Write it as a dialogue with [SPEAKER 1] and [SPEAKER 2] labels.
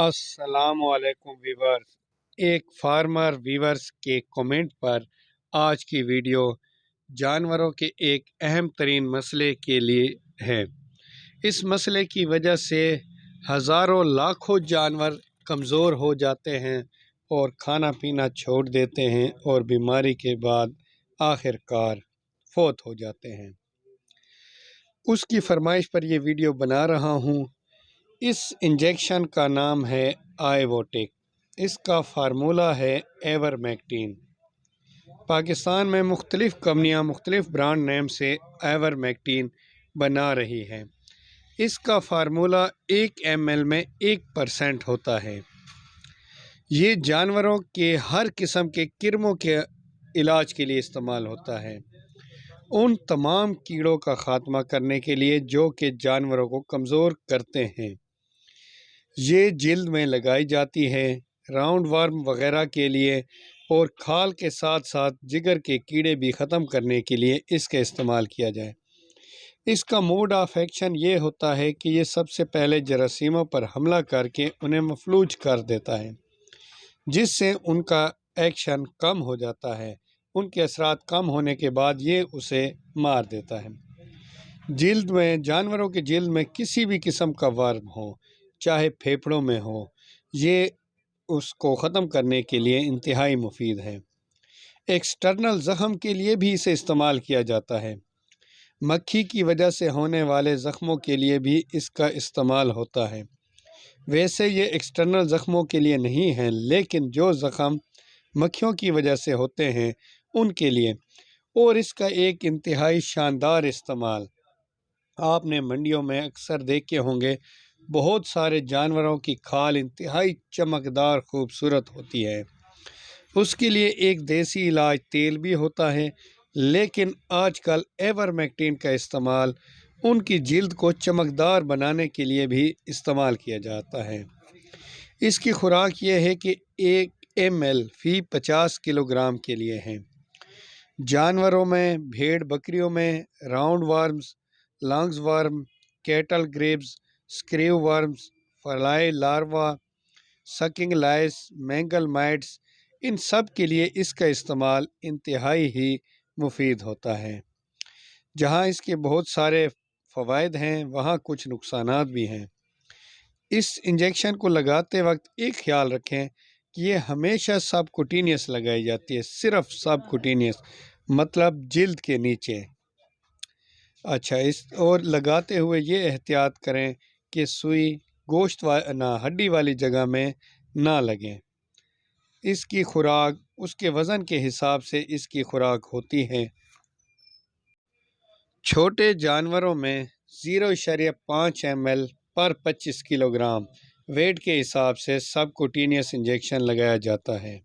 [SPEAKER 1] अस्सलाम वालेकुम वीवर्स। एक फार्मर वीवर्स के कमेंट पर आज की वीडियो जानवरों के एक अहम तरीन मसले के लिए है। इस मसले की वजह से हज़ारों लाखों जानवर कमज़ोर हो जाते हैं और खाना पीना छोड़ देते हैं और बीमारी के बाद आखिरकार फौत हो जाते हैं। उसकी फरमाइश पर यह वीडियो बना रहा हूँ। इस इंजेक्शन का नाम है आइवोटेक। इसका फार्मूला है एवरमेक्टिन। पाकिस्तान में मुख्तलिफ़ कंपनियाँ मुख्तलिफ़ ब्रांड नेम से एवरमेक्टिन बना रही हैं। इसका फार्मूला 1 ml में 1% होता है। ये जानवरों के हर किस्म के किरमों के इलाज के लिए इस्तेमाल होता है। उन तमाम कीड़ों का ख़ात्मा करने के लिए जो कि जानवरों को कमज़ोर करते हैं। ये जिल्द में लगाई जाती है, राउंड वर्म वगैरह के लिए, और खाल के साथ साथ जिगर के कीड़े भी ख़त्म करने के लिए इसका इस्तेमाल किया जाए। इसका मोड ऑफ एक्शन ये होता है कि ये सबसे पहले जरासीमों पर हमला करके उन्हें मफलूज कर देता है, जिससे उनका एक्शन कम हो जाता है। उनके असरात कम होने के बाद ये उसे मार देता है। जिल्द में, जानवरों के जिल्द में किसी भी किस्म का वर्म हो, चाहे फेफड़ों में हो, ये उसको ख़त्म करने के लिए इंतहाई मुफीद है। एक्सटर्नल ज़ख़म के लिए भी इसे इस्तेमाल किया जाता है। मक्खी की वजह से होने वाले ज़ख़्मों के लिए भी इसका इस्तेमाल होता है। वैसे ये एक्सटर्नल ज़ख़्मों के लिए नहीं है, लेकिन जो ज़ख़म मक्खियों की वजह से होते हैं उनके लिए। और इसका एक इंतहाई शानदार इस्तेमाल आपने मंडियों में अक्सर देखे होंगे। बहुत सारे जानवरों की खाल इंतहाई चमकदार खूबसूरत होती है। उसके लिए एक देसी इलाज तेल भी होता है, लेकिन आजकल एवरमेक्टिन का इस्तेमाल उनकी जिल्द को चमकदार बनाने के लिए भी इस्तेमाल किया जाता है। इसकी खुराक ये है कि 1 ml फ़ी 50 किलोग्राम के लिए है। जानवरों में, भेड़ बकरियों में round worms, lungs worm, cattle grubs, screw worms, fly larva, sucking lice, मैंगल माइट्स, इन सब के लिए इसका इस्तेमाल इंतहाई ही मुफीद होता है। जहाँ इसके बहुत सारे फ़वाइद हैं, वहाँ कुछ नुकसानात भी हैं। इस इंजेक्शन को लगाते वक्त एक ख्याल रखें कि ये हमेशा सबकुटेनियस लगाई जाती है, सिर्फ सबकुटेनियस, मतलब जिल्द के नीचे। अच्छा, इस और लगाते हुए ये एहतियात करें कि सुई गोश्त ना हड्डी वाली जगह में ना लगे। इसकी खुराक उसके वज़न के हिसाब से इसकी खुराक होती है। छोटे जानवरों में 0.5 ml पर 25 किलोग्राम वेट के हिसाब से सबकुटेनियस इंजेक्शन लगाया जाता है।